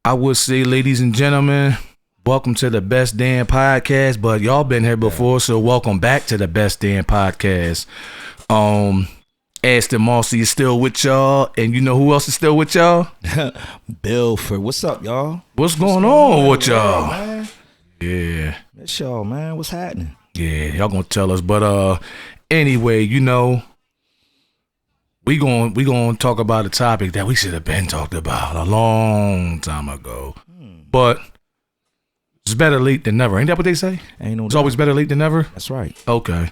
I would say, ladies and gentlemen, welcome to the Best Damn Podcast. But y'all been here before, so welcome back to the Best Damn Podcast. Aston Mosci is still with y'all, and you know who else is still with y'all? Bill Ferd. What's up, y'all? What's going on with y'all? Man? Yeah. It's y'all, man. What's happening? Yeah, y'all gonna tell us. But anyway, you know, we gonna talk about a topic that we should have been talked about a long time ago. But it's better late than never. Ain't that what they say? Ain't no It's always better late than never? That's right. Okay.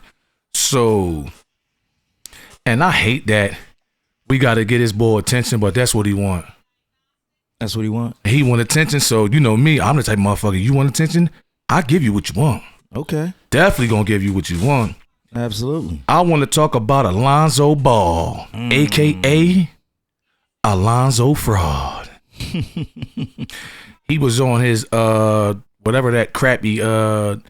So, and I hate that we gotta get his boy attention, but that's what he want. That's what he want? He want attention, so you know me, I'm the type of motherfucker, you want attention, I give you what you want. Okay. Definitely gonna give you what you want. Absolutely. I want to talk about Lonzo Ball, a.k.a. Lonzo Fraud. He was on his, whatever that crappy ball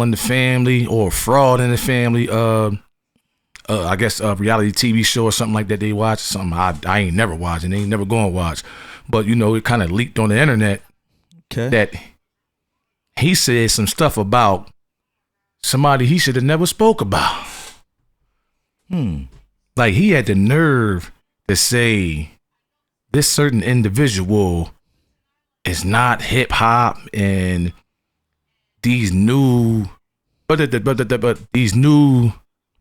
in the family or fraud in the family, I guess a reality TV show or something like that they watch. Something I ain't never watching, ain't never going to watch. But, you know, it kind of leaked on the internet that he said some stuff about somebody he should have never spoke about. Like he had the nerve to say this certain individual is not hip hop and these new but these new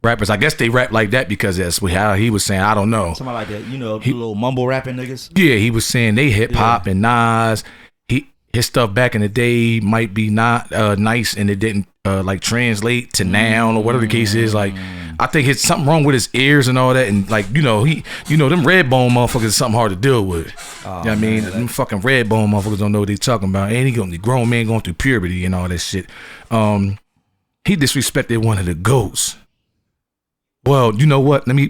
rappers, I guess they rap like that because that's how he was saying, I don't know. Something like that, you know, the little mumble rapping niggas. Yeah, he was saying they hip hop and Nas, his stuff back in the day might be not nice and it didn't like translate to now or whatever the case is. Like I think it's something wrong with his ears and all that, and like them red bone motherfuckers is something hard to deal with. You know what I mean? Them fucking red bone motherfuckers don't know what they talking about. And the grown man going through puberty and all that shit. He disrespected one of the GOATs. Well, you know what? Let me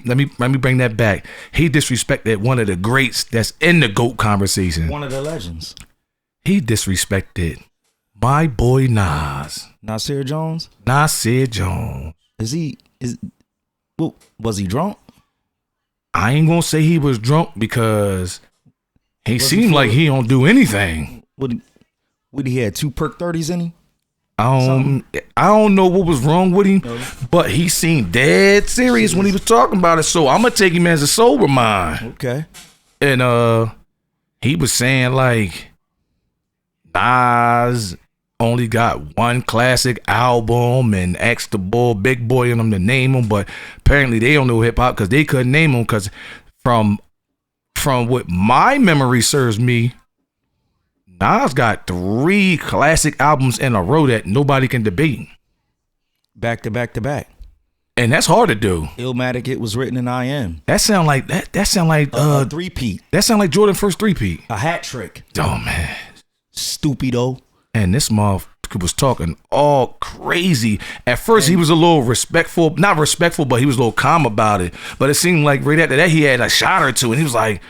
bring that back. He disrespected one of the greats that's in the GOAT conversation. One of the legends. He disrespected my boy Nas. Nasir Jones? Nasir Jones. Was he drunk? I ain't gonna say he was drunk because he seemed like he don't do anything. Would he had 2 perk 30s in him? I don't know what was wrong with him, but he seemed dead serious when he was talking about it. So I'm gonna take him as a sober mind. Okay. And he was saying like Nas only got one classic album and asked the big boy in them to name them, but apparently they don't know hip hop because they couldn't name them because from what my memory serves me, Nas got 3 classic albums in a row that nobody can debate. Back to back to back. And that's hard to do. Illmatic, it was written in IM. That sound like a three-peat. That sound like Jordan's first three-peat. A hat trick. Oh man. Stupido. And this motherfucker was talking all crazy. At first he was a little not respectful, but he was a little calm about it. But it seemed like right after that he had a shot or two and he was like,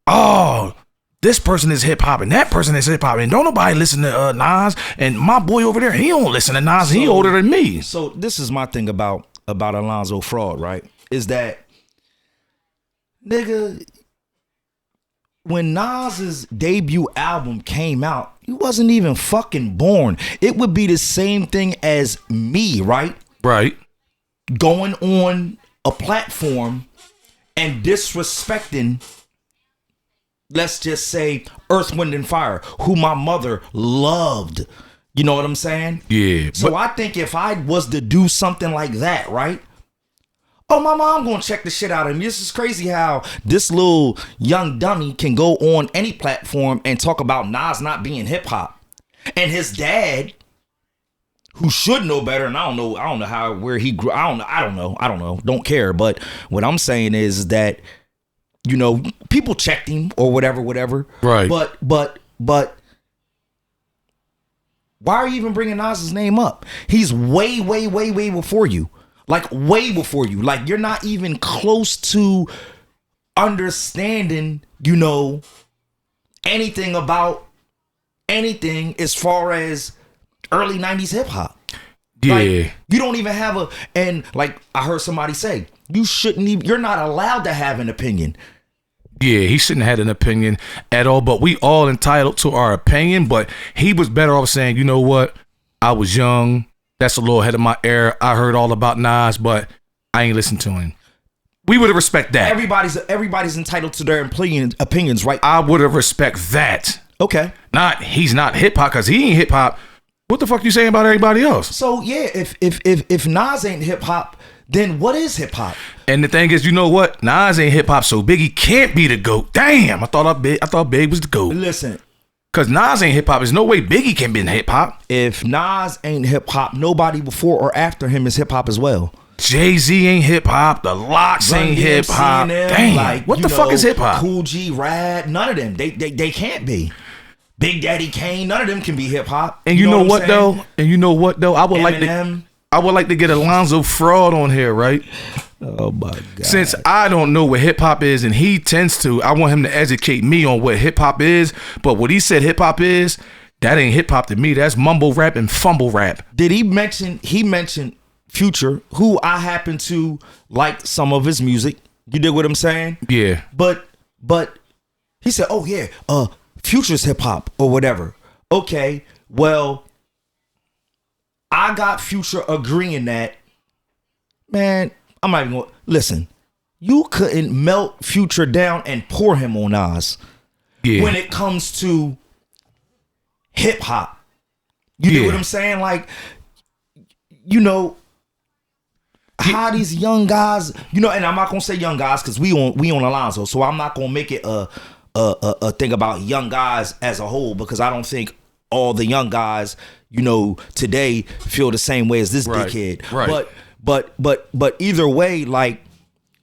oh, this person is hip hop and that person is hip hop and don't nobody listen to Nas, and my boy over there, he don't listen to Nas. He older than me. So this is my thing about Lonzo Fraud, right? Is that nigga, when Nas's debut album came out, he wasn't even fucking born. It would be the same thing as me, right? Right. Going on a platform and disrespecting, let's just say, Earth, Wind, and Fire, who my mother loved. You know what I'm saying? Yeah. So I think if I was to do something like that, right? Oh, my mom gonna check the shit out of me. This is crazy how this little young dummy can go on any platform and talk about Nas not being hip hop. And his dad, who should know better, and I don't know where he grew. I don't know. Don't care. But what I'm saying is that, you know, people checked him or whatever. Right. But why are you even bringing Nas's name up? He's way before you. Like way before you. Like you're not even close to understanding, you know, anything about anything as far as early 90s hip hop. Yeah. Like, you don't even have and like I heard somebody say, you're not allowed to have an opinion. Yeah, he shouldn't have had an opinion at all, but we all entitled to our opinion. But he was better off saying, you know what? I was young. That's a little ahead of my era. I heard all about Nas, but I ain't listened to him. We would have respect that. Everybody's entitled to their opinions, right? I would have respect that. Okay. He's not hip hop because he ain't hip hop. What the fuck you saying about everybody else? So yeah, if Nas ain't hip hop, then what is hip hop? And the thing is, you know what? Nas ain't hip hop, so Biggie can't be the GOAT. Damn, I thought Big was the GOAT. Listen, because Nas ain't hip hop. There's no way Biggie can be in hip hop. If Nas ain't hip hop, nobody before or after him is hip hop as well. Jay-Z ain't hip hop. The Locks ain't hip hop. Damn, like, what the fuck is hip hop? Cool G, Rad, none of them. They can't be. Big Daddy Kane, none of them can be hip hop. And you know what though? I would like to get a Lonzo fraud on here, right? Oh my God. Since I don't know what hip hop is and he tends to, I want him to educate me on what hip hop is. But what he said hip hop is, that ain't hip hop to me. That's mumble rap and fumble rap. Did he mention Future, who I happen to like some of his music? You dig what I'm saying? Yeah. But he said, oh yeah, Future's hip hop or whatever. Okay, well, I got Future agreeing that, man, I'm not even going to listen. You couldn't melt Future down and pour him on Nas when it comes to hip hop. You know what I'm saying? Like, you know, how these young guys, you know, and I'm not gonna say young guys because we on Alonzo, so I'm not gonna make it a thing about young guys as a whole, because I don't think all the young guys, you know, today feel the same way as this dickhead. Right. But either way, like,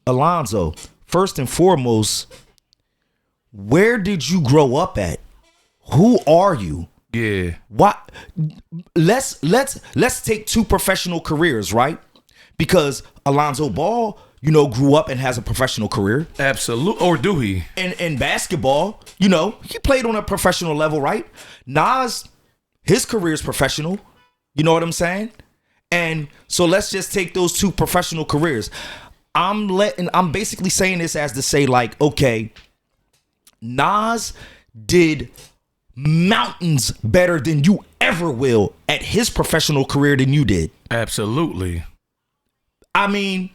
Alonzo, first and foremost, where did you grow up at? Who are you? Yeah. What? Let's take two professional careers, right? Because Alonzo Ball, you know, grew up and has a professional career. Absolutely. Or do he? In basketball, you know, he played on a professional level, right? Nas, his career is professional. You know what I'm saying? And so let's just take those two professional careers. I'm basically saying this as to say, like, okay, Nas did mountains better than you ever will at his professional career than you did. Absolutely. I mean,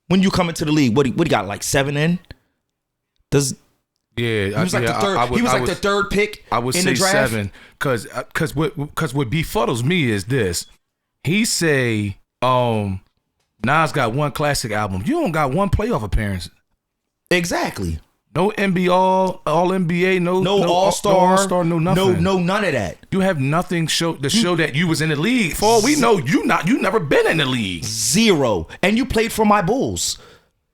when you come into the league, what he got, like 7 in? He was like the third pick. I would in say the draft. 7, because what befuddles me is this. He say, Nas got one classic album. You don't got one playoff appearance. Exactly. No NBA, all NBA, no All-Star, no nothing. No, none of that. You have nothing show that you was in the league. For all we know, you never been in the league. 0. And you played for my Bulls.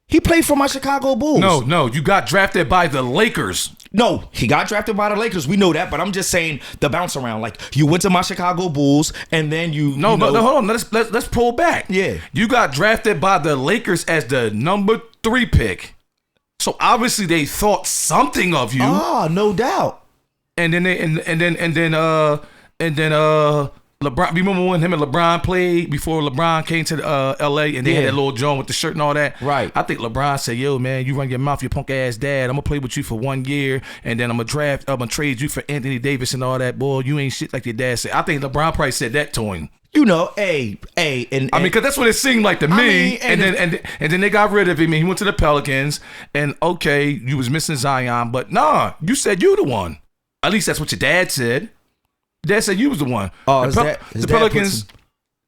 He played for my Chicago Bulls. No, you got drafted by the Lakers. No, he got drafted by the Lakers. We know that, but I'm just saying the bounce around. Like, you went to my Chicago Bulls, and then No, hold on. Let's pull back. Yeah. You got drafted by the Lakers as the number 3 pick. So obviously they thought something of you. Ah, no doubt. And then LeBron. Remember when him and LeBron played before LeBron came to LA and they had that little joint with the shirt and all that? Right. I think LeBron said, "Yo, man, you run your mouth, you punk ass dad. I'm gonna play with you for 1 year, and then I'm gonna trade you for Anthony Davis and all that. Boy, you ain't shit like your dad said." I think LeBron probably said that to him. You know, and I mean, because that's what it seemed like to me. And then they got rid of him. And he went to the Pelicans. And okay, you was missing Zion, but nah, you said you the one. At least that's what your dad said. Dad said you was the one. Oh, the Pelicans.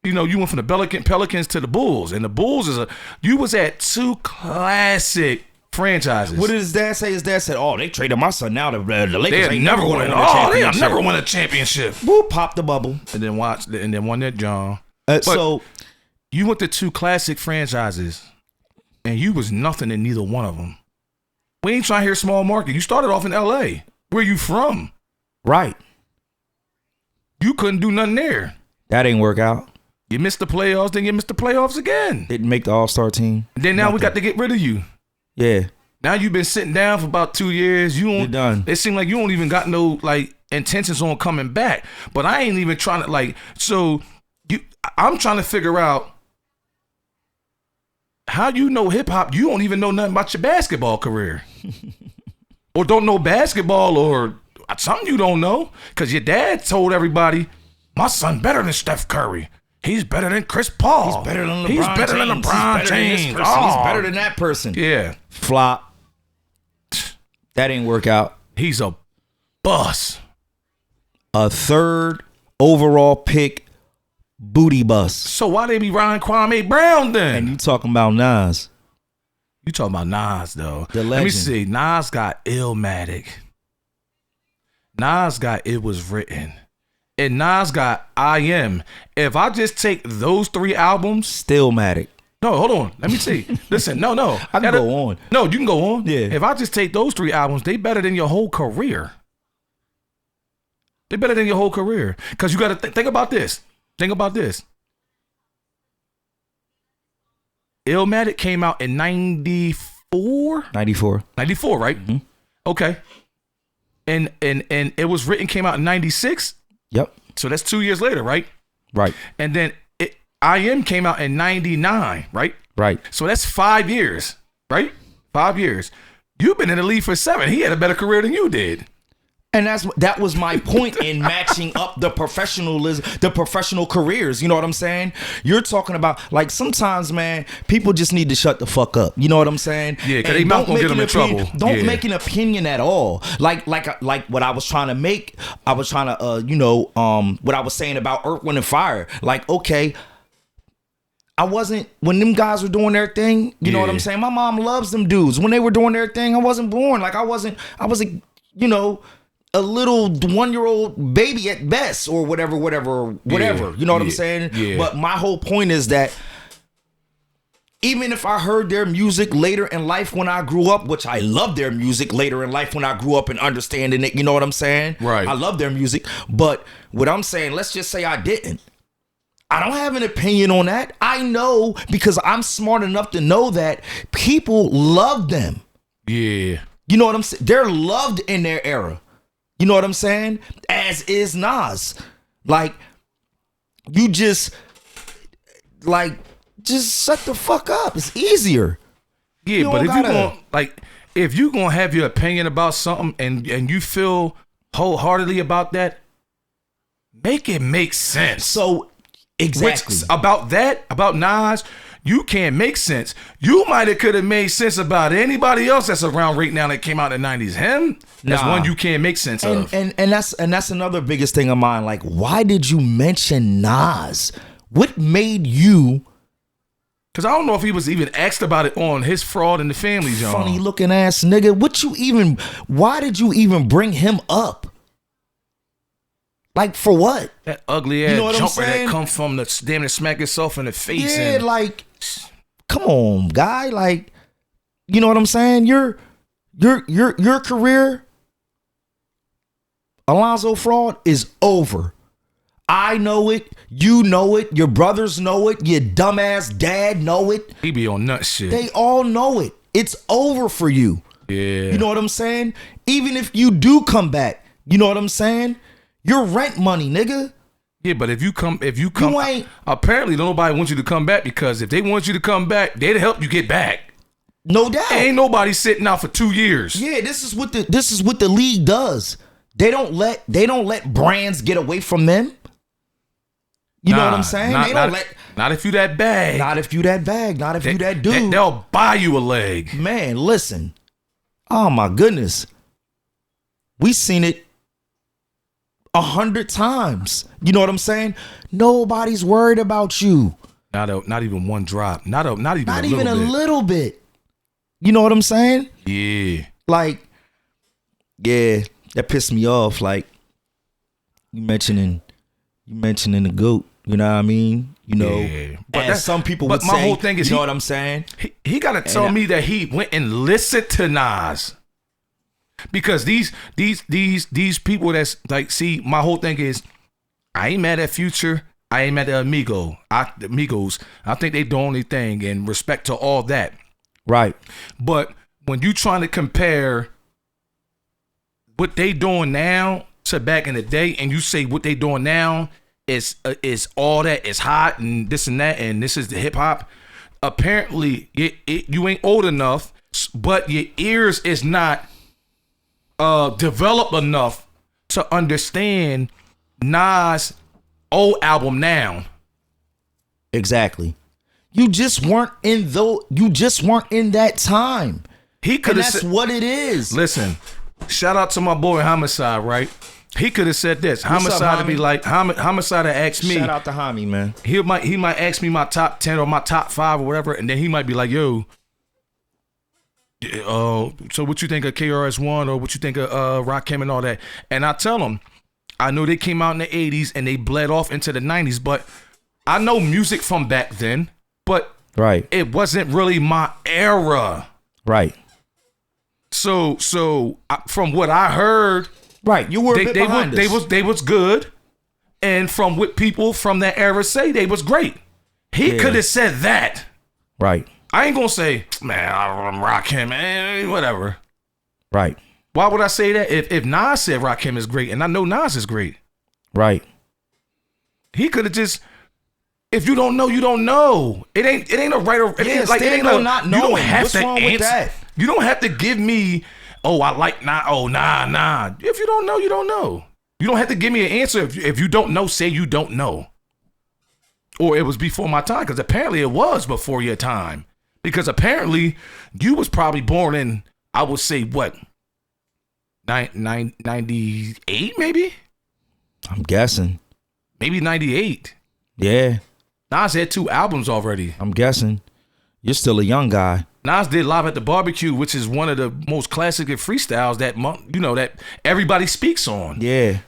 You know, you went from the Pelicans to the Bulls, and the Bulls you was at 2 classic franchises. What did his dad say? His dad said, "Oh, they traded my son now. The Lakers ain't never going to win a championship. They never won a championship." Whoop, popped the bubble, and then won that John. So you went to 2 classic franchises, and you was nothing in neither one of them. We ain't trying to hear small market. You started off in LA. Where you from? Right. You couldn't do nothing there. That ain't work out. You missed the playoffs, then you missed the playoffs again. Didn't make the All-Star team. And then now we got to get rid of you. Yeah. Now you've been sitting down for about 2 years. You're done. It seems like you don't even got no like intentions on coming back. But I ain't even trying to like. So I'm trying to figure out how you know hip hop. You don't even know nothing about your basketball career. or don't know basketball or something you don't know. Because your dad told everybody, my son better than Steph Curry. He's better than Chris Paul. He's better than LeBron He's better James. than LeBron James. He's better than that person. Yeah. Flop. That didn't work out. He's a bust. A 3rd overall pick booty bust. So why they be riding Kwame Brown then? And you talking about Nas. You talking about Nas though. The legend. Let me see. Nas got Illmatic. Nas got It Was Written. And Nas got I Am. If I just take those 3 albums. Stillmatic. No, hold on. Let me see. Listen, no. I can go on. No, you can go on. Yeah. If I just take those 3 albums, they better than your whole career. They better than your whole career. Because you got to think about this. Think about this. Illmatic came out in 94? 94. 94, right? Mm-hmm. Okay. And It Was Written came out in 96? Yep. So that's 2 years later, right? Right. And then I Am came out in 99, right? Right. So that's 5 years, right? 5 years. You've been in the league for 7. He had a better career than you did. And that was my point in matching up the professional careers. You know what I'm saying? You're talking about, like, sometimes, man, people just need to shut the fuck up. You know what I'm saying? Yeah, because they mouth gonna get them in trouble. Don't make an opinion at all. Like what I was trying to make. I was trying to, what I was saying about Earth, Wind, and Fire. Like, okay, I wasn't, when them guys were doing their thing, you know what I'm saying? My mom loves them dudes. When they were doing their thing, I wasn't born. Like, I was a little 1-year-old baby at best, or whatever. You know what I'm saying? Yeah. But my whole point is that even if I heard their music later in life when I grew up, which I love their music later in life when I grew up and understanding it, you know what I'm saying? Right. I love their music. But what I'm saying, let's just say I didn't. I don't have an opinion on that. I know, because I'm smart enough to know that people love them. Yeah. You know what I'm saying? They're loved in their era. You know what I'm saying? As is Nas. Like, you just shut the fuck up. It's easier. Yeah, but if you gonna have your opinion about something and you feel wholeheartedly about that, make it make sense. So exactly. About Nas, you can't make sense. You might have could have made sense about anybody else that's around right now that came out in the 90s. Him, that's one you can't make sense of. And that's another biggest thing of mine. Like, why did you mention Nas? What made you? Because I don't know if he was even asked about it on his Fraud in the Family, John. Funny looking ass nigga. Why did you even bring him up? Like, for what? That ugly ass jumper that come from the damn near smack itself in the face. Yeah, like, come on, guy. Like, you know what I'm saying? Your career, Lonzo Fraud, is over. I know it. You know it. Your brothers know it. Your dumbass dad know it. He be on nut shit. They all know it. It's over for you. Yeah. You know what I'm saying? Even if you do come back, you know what I'm saying? Your rent money, nigga. Yeah, but if you come, apparently nobody wants you to come back, because if they want you to come back, they'd help you get back. No doubt. Ain't nobody sitting out for 2 years. Yeah, this is what the league does. They don't let brands get away from them. You know what I'm saying? Not if you that bag. Not if you that bag. Not if you that dude. They'll buy you a leg. Man, listen. Oh my goodness. We seen it 100 times. You know what I'm saying? Nobody's worried about you. Not even one drop. Not even a little bit. You know what I'm saying? Yeah. Like, yeah, that pissed me off. Like, you mentioning the GOAT. You know what I mean? You know, yeah. But some people would say, my whole thing is, you know what I'm saying? He got to tell me that he went and listened to Nas. Because these people that's like, see, my whole thing is, I ain't mad at Future. I ain't mad at Amigos. I think they doing their thing, and respect to all that. Right. But when you trying to compare what they doing now to back in the day, and you say what they doing now is all that is hot and this and that, and this is the hip hop, apparently you ain't old enough. but your ears is not developed enough to understand Nas' old album now. Exactly. You just weren't in that time. He could And have that's what it is. Listen, shout out to my boy Homicide, right? He could have said this. Homicide to be like Homicide to ask me. Shout out to Homie, man. He might ask me my top 10 or my top 5 or whatever, and then he might be like, yo, so what you think of KRS-One or what you think of Rakim and all that? And I tell him, I know they came out in the 80s and they bled off into the 90s, but I know music from back then, but right, it wasn't really my era. Right. So from what I heard, right, you were a bit behind us. They was good, and from what people from that era say, they was great. He could have said that. Right. I ain't gonna say, man, I'm Rakim, man, whatever. Right. Why would I say that? If Nas said Rakim is great, and I know Nas is great. Right. He could have just. If you don't know, you don't know. It ain't a right or it ain't like it ain't no not knowing. You don't have to answer. You don't have to give me, oh, I like nah. If you don't know, you don't know. You don't have to give me an answer if you don't know, say you don't know. Or it was before my time, because apparently it was before your time. Because apparently you was probably born in, I would say what, 98 maybe? I'm guessing. Maybe 98. Yeah. Nas had 2 albums already. I'm guessing. You're still a young guy. Nas did Live at the Barbecue, which is one of the most classic freestyles that everybody speaks on. Yeah.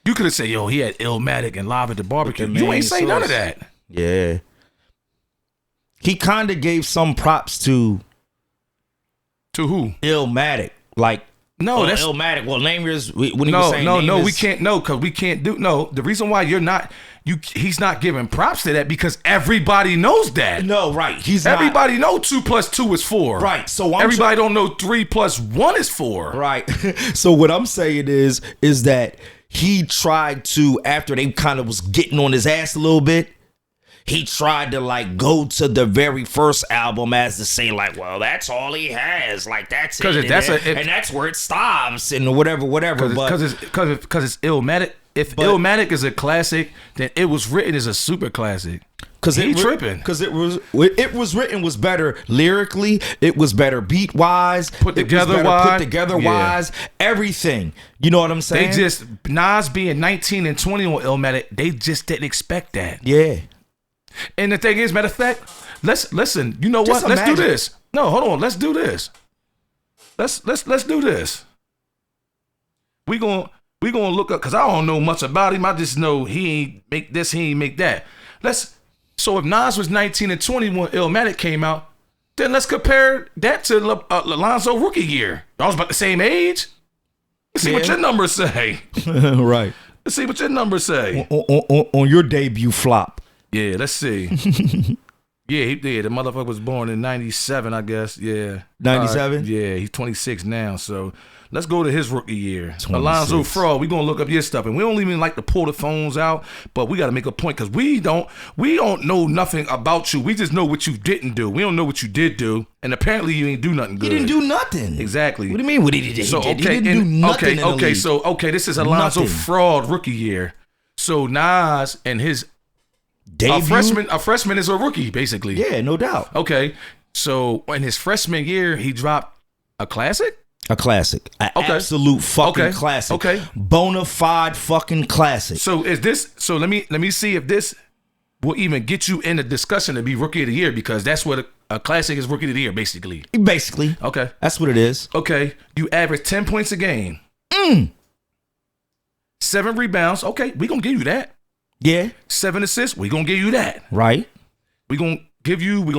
You could have said, yo, he had Illmatic and Live at the Barbecue. You ain't say none of that. Yeah. He kind of gave some props to who? Illmatic. Like, no, that's Illmatic. Well, name yours when he was saying we can't. No, because we can't do. No, the reason why he's not giving props to that because everybody knows that. No, right. Everybody know 2 + 2 is 4. Right. So everybody don't know 3 + 1 is 4. Right. So what I'm saying is that he tried to, after they kind of was getting on his ass a little bit, he tried to like go to the very first album as to say like, well, that's all he has, like that's it, and that's where it stops and whatever. Because it's Illmatic. If Illmatic is a classic, then it was written as a super classic. Because he tripping. Because it was written was better lyrically. It was better beat wise. Put together wise. Everything. You know what I'm saying? They just Nas being 19 and 20 on Illmatic. They just didn't expect that. Yeah. And the thing is, matter of fact, let's listen. You know what? Let's do this. No, hold on. Let's do this. Let's do this. We gonna look up because I don't know much about him. I just know he ain't make this, he ain't make that. So if Nas was 19 and 20 when Illmatic came out, then let's compare that to Lonzo rookie year. I was about the same age. Let's see what your numbers say. Right. Let's see what your numbers say. On your debut flop. Yeah, let's see. The motherfucker was born in 97, I guess. Yeah. 97? Yeah, he's 26 now. So let's go to his rookie year. 26. Alonzo Fraud, we're going to look up your stuff. And we don't even like to pull the phones out, but we got to make a point because we don't know nothing about you. We just know what you didn't do. We don't know what you did do. And apparently you ain't do nothing good. He didn't do nothing. Exactly. What do you mean? What did he do? So, he didn't do nothing in the league. This is Alonzo Fraud rookie year. So Nas and his debut? A freshman is a rookie, basically. Yeah, no doubt. Okay. So in his freshman year, he dropped a classic? A classic. An absolute fucking classic. Okay. Bona fide fucking classic. So let me see if this will even get you in the discussion to be rookie of the year, because that's what a classic is, rookie of the year, basically. Basically. Okay. That's what it is. Okay. You average 10 points a game. 7 rebounds. Okay, we gonna give you that. Yeah. 7 assists, we gonna give you that. Right. We gonna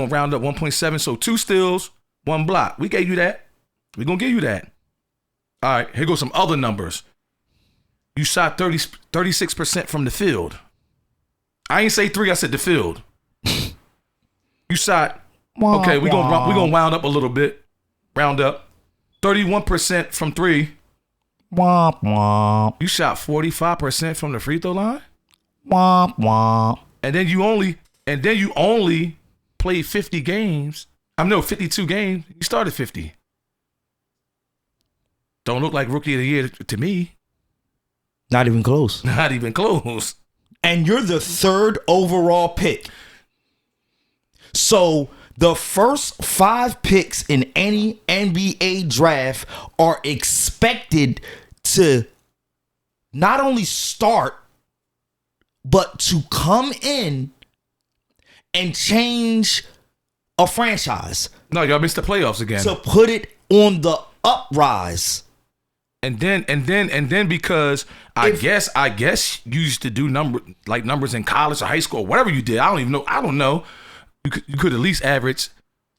round up 1.7, so 2 steals, 1 block. We gave you that. We gonna give you that. All right, here goes some other numbers. You shot 36% from the field. I ain't say 3, I said the field. You shot, okay, we gonna round up a little bit. Round up. 31% from 3. Womp womp. You shot 45% from the free throw line? Womp womp. And then you only played 50 games I know 52 games. You started 50. Don't look like rookie of the year to me. Not even close. Not even close. And you're the 3rd overall pick. So the first 5 picks in any NBA draft are expected to not only start, but to come in and change a franchise. No, y'all missed the playoffs again. To put it on the uprise. And then because I guess you used to do numbers in college or high school or whatever you did. I don't even know. I don't know. You could at least average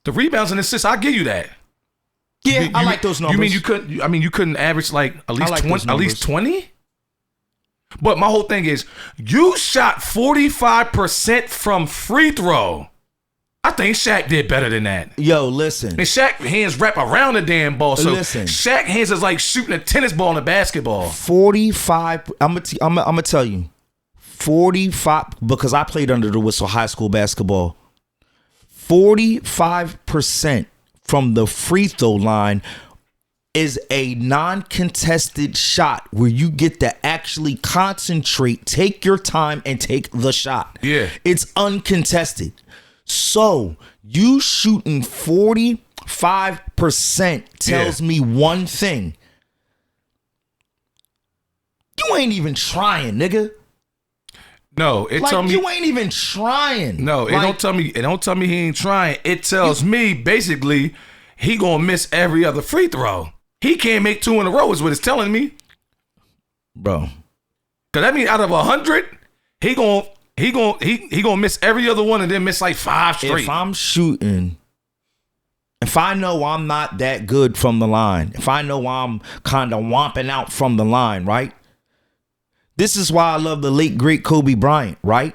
the rebounds and assists. I'll give you that. Yeah, I like those numbers. You mean you couldn't? I mean you couldn't average like at least 20, at least 20? But my whole thing is you shot 45% from free throw. I think Shaq did better than that. Yo, listen. And Shaq hands wrap around the damn ball. So listen. Shaq hands is like shooting a tennis ball in a basketball. 45. I'm gonna tell you. 45, because I played under the whistle high school basketball. 45% from the free throw line is a non-contested shot where you get to actually concentrate, take your time, and take the shot. Yeah. It's uncontested. So you shooting 45% tells me one thing. You ain't even trying, nigga. No, it told me you ain't even trying. No, it don't tell me. It don't tell me he ain't trying. It tells me basically he gonna miss every other free throw. He can't make 2 in a row. Is what it's telling me, bro. Cause that means out of 100, he gonna miss every other one and then miss like 5 straight. If I'm shooting, if I know I'm not that good from the line, if I know I'm kind of womping out from the line, right? This is why I love the late, great Kobe Bryant, right?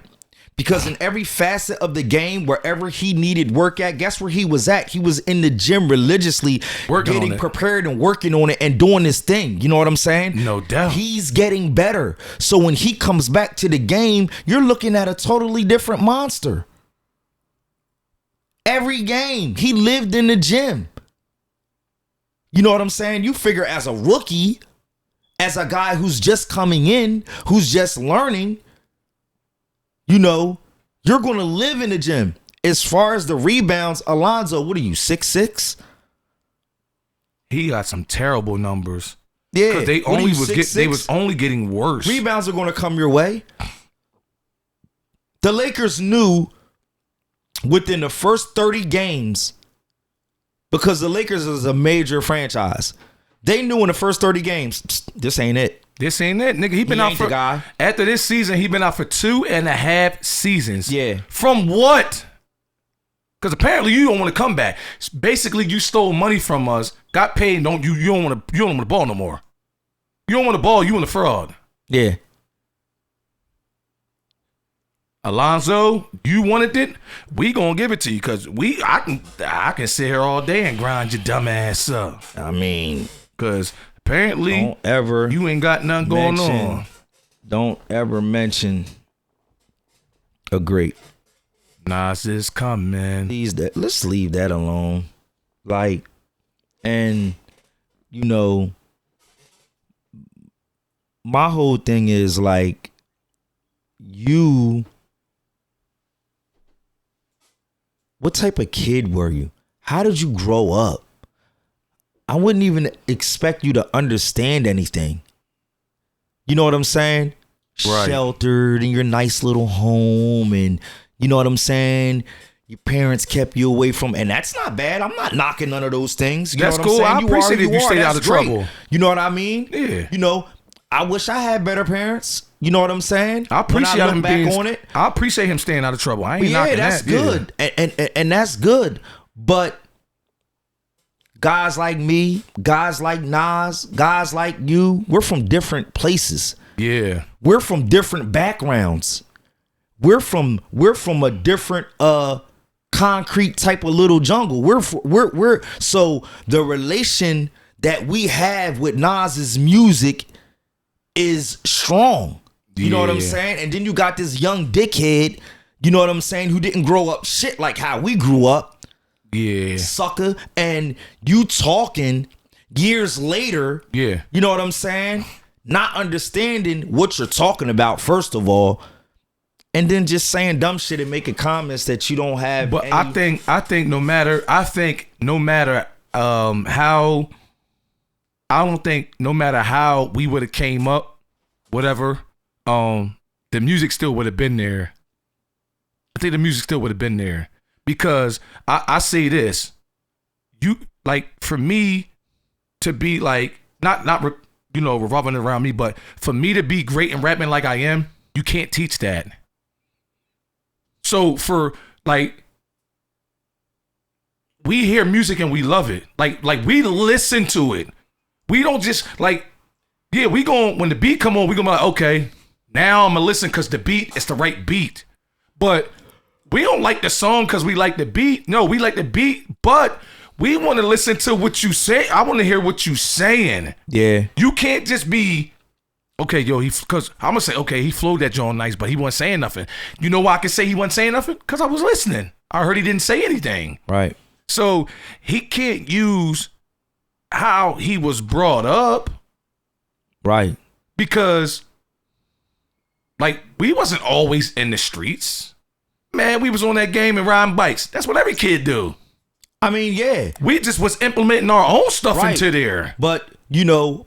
Because in every facet of the game, wherever he needed work at, guess where he was at? He was in the gym religiously, getting prepared and working on it and doing this thing. You know what I'm saying? No doubt. He's getting better. So when he comes back to the game, you're looking at a totally different monster. Every game, he lived in the gym. You know what I'm saying? You figure as a rookie, as a guy who's just coming in, who's just learning, you know, you're going to live in the gym. As far as the rebounds, Lonzo, what are you, 6'6"? He got some terrible numbers. Yeah. Because they was only getting worse. Rebounds are going to come your way. The Lakers knew within the first 30 games, because the Lakers is a major franchise, they knew in the first 30 games, this ain't it. This ain't it, nigga. He been out for the guy. After this season, he been out for 2.5 seasons. Yeah. From what? Because apparently you don't want to come back. Basically, you stole money from us, got paid, and you don't want the ball no more. You don't want the ball. You want the fraud. Yeah. Alonzo, you wanted it. We gonna give it to you because I can sit here all day and grind your dumb ass up. I mean, because apparently you ain't got nothing going on. Don't ever mention a great. Nas is coming. Let's leave that alone. Like, and you know, my whole thing is like, what type of kid were you? How did you grow up? I wouldn't even expect you to understand anything. You know what I'm saying? Right. Sheltered in your nice little home, and you know what I'm saying? Your parents kept you away from, and that's not bad. I'm not knocking none of those things. You that's know what cool. I'm saying? I appreciate it if you stayed out of trouble. You know what I mean? Yeah. You know, I wish I had better parents. You know what I'm saying? I appreciate him back on it. I appreciate him staying out of trouble. I ain't knocking that's that. Good. Yeah. And that's good. But guys like me, guys like Nas, guys like you, we're from different places. Yeah. We're from different backgrounds. We're from a different concrete type of little jungle. We're so the relation that we have with Nas's music is strong. You know what I'm saying? And then you got this young dickhead, you know what I'm saying, who didn't grow up shit like how we grew up. Yeah. sucker. And you talking years later. Yeah. You know what I'm saying? Not understanding what you're talking about, first of all. And then just saying dumb shit and making comments that you don't have. But I think no matter how, I don't think no matter how we would have came up, whatever, the music still would have been there. I think the music still would have been there because I say this, you like for me to be like not revolving around me, but for me to be great and rapping like I am, you can't teach that. So for like, we hear music and we love it. Like we listen to it. We don't just like, yeah, we gon' when the beat come on, we gonna be like, okay, now I'm gonna listen because the beat is the right beat. But we don't like the song because we like the beat. No, we like the beat, but we want to listen to what you say. I want to hear what you saying. Yeah. You can't just be, okay, yo, because I'm gonna say, okay, he flowed that joint nice, but he wasn't saying nothing. You know why I can say he wasn't saying nothing? Because I was listening. I heard he didn't say anything. Right. So he can't use how he was brought up. Right. Because, like, we wasn't always in the streets. Man, we was on that game and riding bikes. That's what every kid do. I mean, yeah. We just was implementing our own stuff Right. into there. But, you know,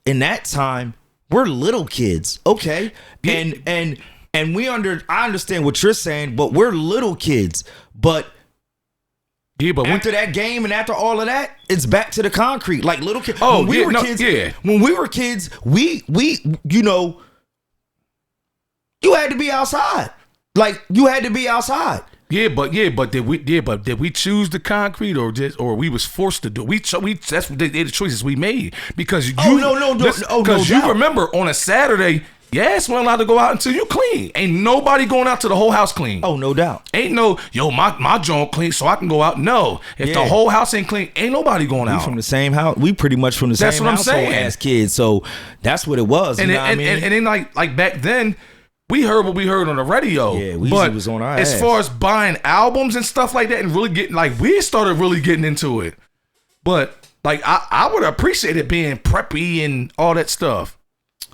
in that time, we're little kids, okay? Yeah. And I understand what you're saying, but we're little kids. But Yeah, but after that game and after all of that, it's back to the concrete. Like little kids. Oh, when we were kids, yeah. When we were kids, we you know, you had to be outside. Like you had to be outside. But did we choose the concrete or we was forced to do? That's the choices we made because no because you doubt. remember on a Saturday, yes, we're allowed to go out until you clean. Ain't nobody going out to the whole house clean. Oh, no doubt. Ain't no my joint clean so I can go out. No, if the whole house ain't clean, ain't nobody going out. We from the same house. We pretty much from the That's same what I'm household saying. as kids. So that's what it was. And you know what I mean? and then like back then. We heard what we heard on the radio. Yeah, we but was on our as ass. far as buying albums and stuff like that and really getting like we started really getting into it. But like I would appreciate it being preppy and all that stuff.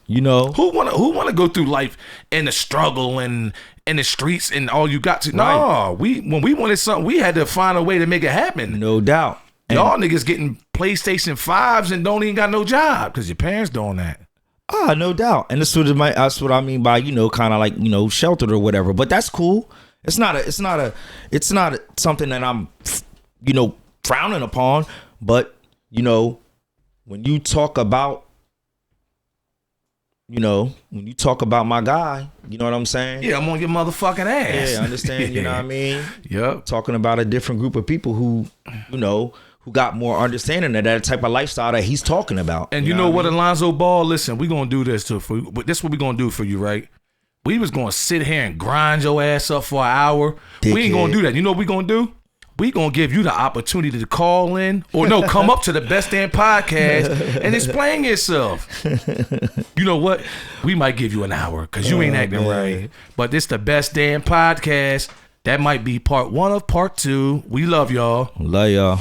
You know, Who wanna go through life and the struggle and in the streets and all you got to Right. No, when we wanted something, we had to find a way to make it happen. no doubt. And, Y'all niggas getting PlayStation 5s and don't even got no job because your parents doing that. no doubt. And that's what I mean by, you know, kind of like, you know, sheltered or whatever. But that's cool. It's not something that I'm, you know, frowning upon. But, you know, when you talk about my guy, you know what I'm saying? Yeah, I'm on your motherfucking ass. Yeah, I understand, you know what I mean? Yep. Talking about a different group of people who, you know, who got more understanding of that type of lifestyle that he's talking about. And you know what, I mean? Alonzo Ball? Listen, we gonna do this for you. This what we gonna do for you, right? We was gonna sit here and grind your ass up for an hour. We ain't gonna do that. You know what we gonna do? We gonna give you the opportunity to call in or no, come up to the Best Damn Podcast and explain yourself. You know what? We might give you an hour because you ain't acting right. But this the Best Damn Podcast. That might be part 1 of part 2. We love y'all. Love y'all.